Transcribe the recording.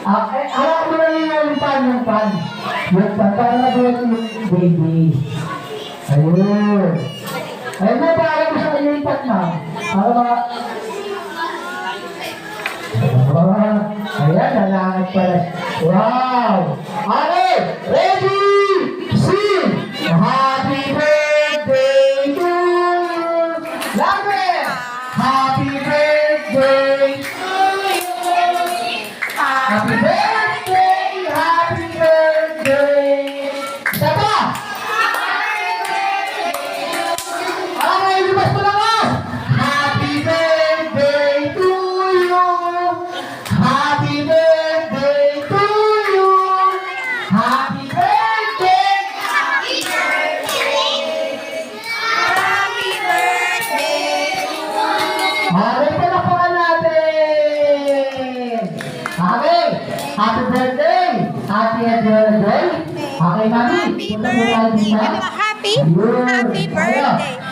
Alam mo na yung pan. Yung pan, para nabuhat yung baby. Ayun. Ayun na, para mo sa kanya yung pan, ma'am. Para mga... Ayan, lalangit pala. Wow! Okay, ready, sing! Happy birthday to you! Louder! Happy birthday to you! Happy birthday! Happy birthday! Isa pa! Okay, lumas mo lang! Happy birthday to you! Happy birthday to you! Happy birthday! Happy birthday! Happy birthday! Okay, palakpakan natin! Okay, happy birthday! Happy birthday! Okay, mami. Happy birthday! Happy birthday!